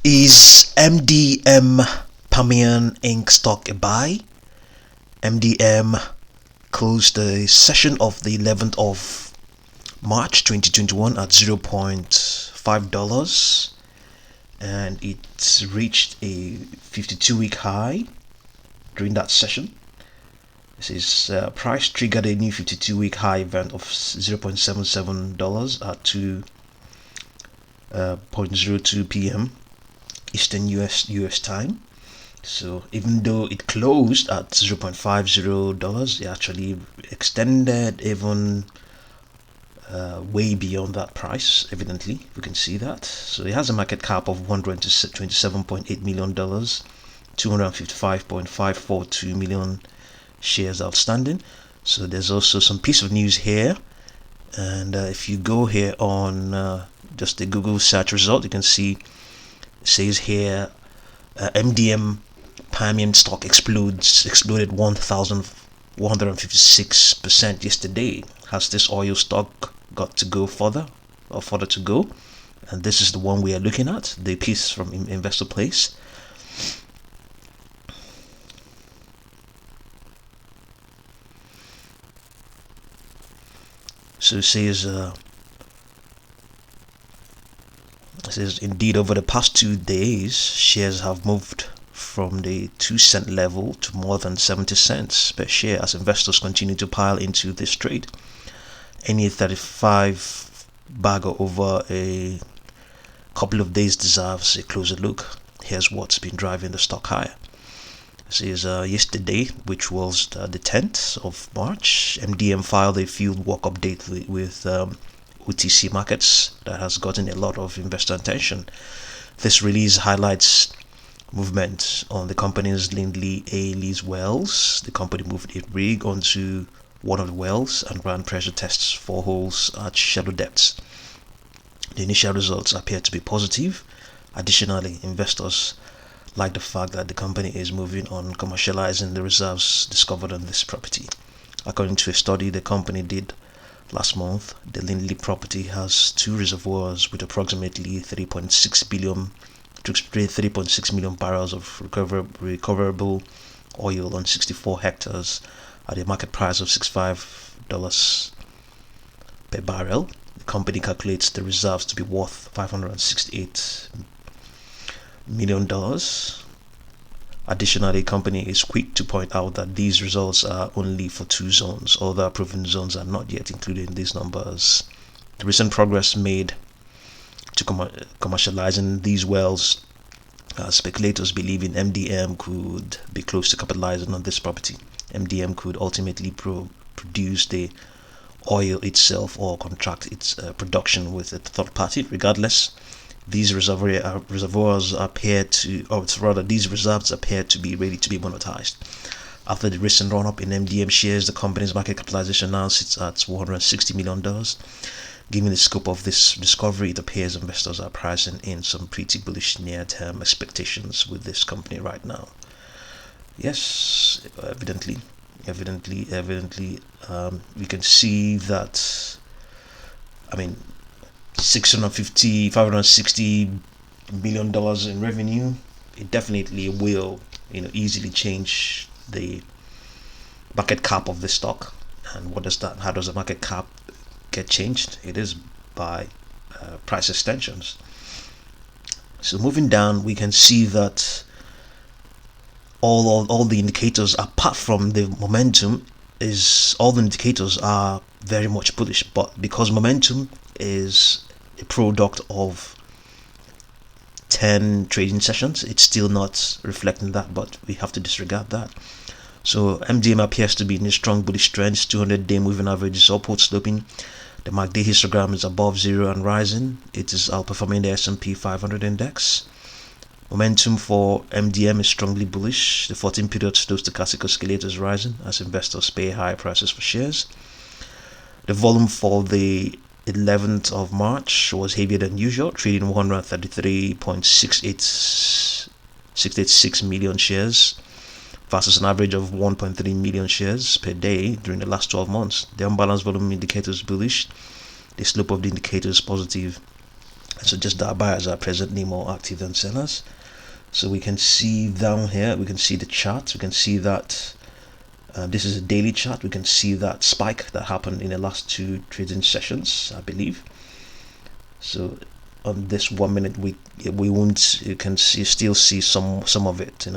Is MDM Permian Inc. stock a buy? MDM closed the session of the 11th of March 2021 at $0.5 and it reached a 52-week high during that session. This is price triggered a new 52-week high event of $0.77 at 2:02 p.m. Eastern US time. So even though it closed at $0.50, it actually extended even way beyond that price. Evidently, we can see that. So it has a market cap of $127.8 million, 255.542 million shares outstanding. So there's also some piece of news here, and if you go here on just the Google search result, you can see it says here MDM Permian stock exploded 1,156% yesterday. Has this oil stock got to go further to go? And this is the one we are looking at, the piece from Investor Place. So it says indeed over the past 2 days, shares have moved from the 2-cent level to more than 70 cents per share as investors continue to pile into this trade. Any 35 bagger over a couple of days deserves a closer look. Here's what's been driving the stock higher. This is yesterday, which was the 10th of March, MDM filed a field walk update with OTC markets that has gotten a lot of investor attention. This release highlights movement on the company's Lindley A. Lee's wells. The company moved a rig onto one of the wells and ran pressure tests for holes at shallow depths. The initial results appear to be positive. Additionally, investors like the fact that the company is moving on commercializing the reserves discovered on this property. According to a study the company did last month, the Lindley property has 2 reservoirs with approximately 3.6 million barrels of recoverable oil on 64 hectares at a market price of $65 per barrel. The company calculates the reserves to be worth $568 million. Additionally, the company is quick to point out that these results are only for 2 zones. Other proven zones are not yet included in these numbers. The recent progress made to commercializing these wells, speculators believe in MDM could be close to capitalizing on this property. MDM could ultimately produce the oil itself or contract its production with a third party. Regardless, these reservoirs appear to, these reserves appear to be ready to be monetized. After the recent run-up in MDM shares, the company's market capitalization now sits at $160 million. Given the scope of this discovery, it appears investors are pricing in some pretty bullish near-term expectations with this company right now. Yes, evidently, we can see that. I mean, $560 million in revenue. It definitely will, easily change the market cap of the stock. And what does that? How does the market cap get changed? It is by price extensions. So moving down, we can see that all the indicators, apart from the momentum, all the indicators are very much bullish. But because momentum is a product of 10 trading sessions, it's still not reflecting that, but we have to disregard that. So MDM appears to be in a strong bullish trend. 200-day moving average is upward sloping. The MACD histogram is above 0 and rising. It is outperforming the S&P 500 index. Momentum for MDM is strongly bullish. The 14-period stochastic oscillator is rising as investors pay higher prices for shares. The volume for the 11th of March was heavier than usual, trading 133.686 million shares versus an average of 1.3 million shares per day during the last 12 months. The unbalanced volume indicator is bullish. The slope of the indicator is positive. So just that buyers are presently more active than sellers. So we can see down here, we can see the chart, we can see that this is a daily chart. We can see that spike that happened in the last 2 trading sessions, I believe. So on this 1 minute we won't, you can still see some of it,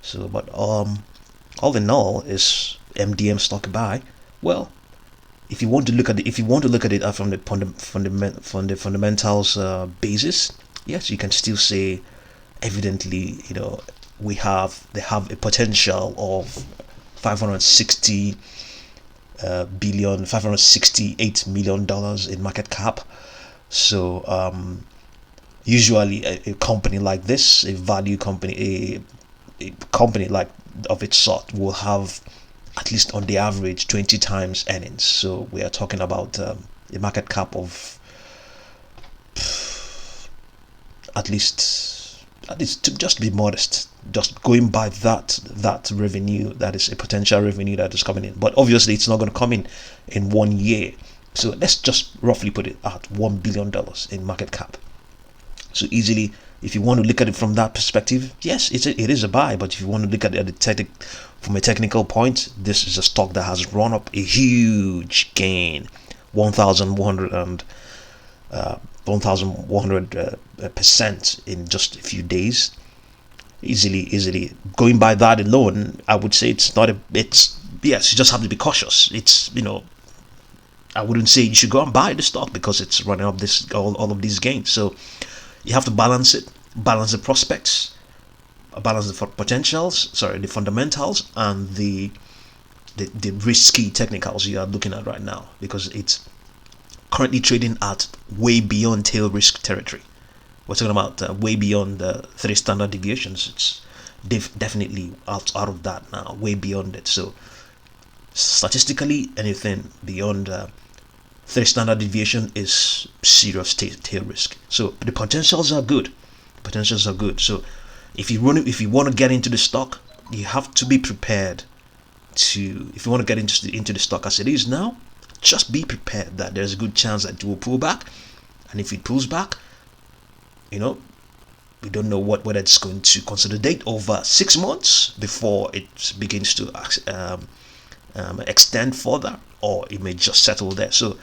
so but all in all, is MDM stock buy? Well, if you want to look at it from the fundamentals basis, yes, you can still say evidently, they have a potential of 560 billion, $568 million in market cap. So usually a company like this, a value company, a company like of its sort, will have at least on the average 20 times earnings. So we are talking about a market cap of at least to just be modest, just going by that revenue, that is a potential revenue that is coming in. But obviously it's not going to come in 1 year. So let's just roughly put it at $1 billion in market cap. So easily, if you want to look at it from that perspective, yes, it is a buy. But if you want to look at it from a technical point, this is a stock that has run up a huge gain, 1,100% in just a few days. Easily going by that alone, I would say it's yes, you just have to be cautious. I wouldn't say you should go and buy the stock because it's running up all of these gains. So you have to balance the prospects, balance the the fundamentals, and the risky technicals you are looking at right now, because it's currently trading at way beyond tail risk territory. We're talking about way beyond the 3 standard deviations. It's definitely out of that now, way beyond it. So statistically, anything beyond 3 standard deviation is serious tail risk. So the potentials are good. So if you want to get into the stock, you have to be prepared to. If you want to get into the stock as it is now, just be prepared that there's a good chance that it will pull back. And if it pulls back, we don't know whether it's going to consolidate over 6 months before it begins to extend further, or it may just settle there. So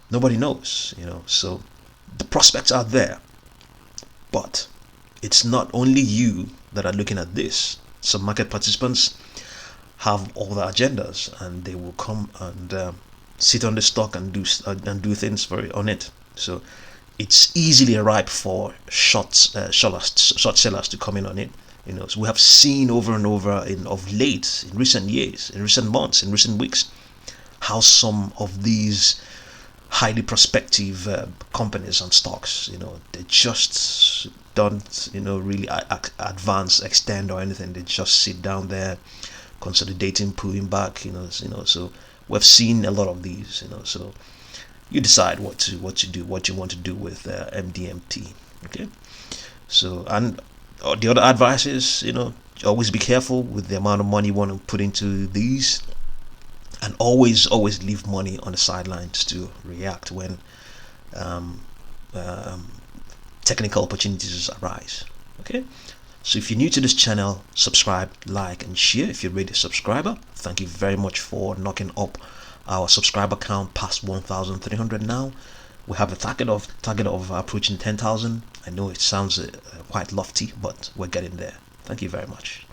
nobody knows, so the prospects are there, but it's not only you that are looking at this. Some market participants have other agendas, and they will come and sit on the stock and do things on it. So it's easily ripe for short sellers to come in on it. So we have seen over and over of late, in recent years, in recent months, in recent weeks, how some of these highly prospective companies and stocks, they just don't, really advance, extend, or anything. They just sit down there, consolidating, pulling back, So we've seen a lot of these, So you decide what you want to do with MDMT. Okay. So, and the other advice is, always be careful with the amount of money you want to put into these, and always leave money on the sidelines to react when technical opportunities arise. Okay. So if you're new to this channel, subscribe, like, and share if you're already a subscriber. Thank you very much for knocking up our subscriber count past 1,300 now. We have a target of approaching 10,000. I know it sounds quite lofty, but we're getting there. Thank you very much.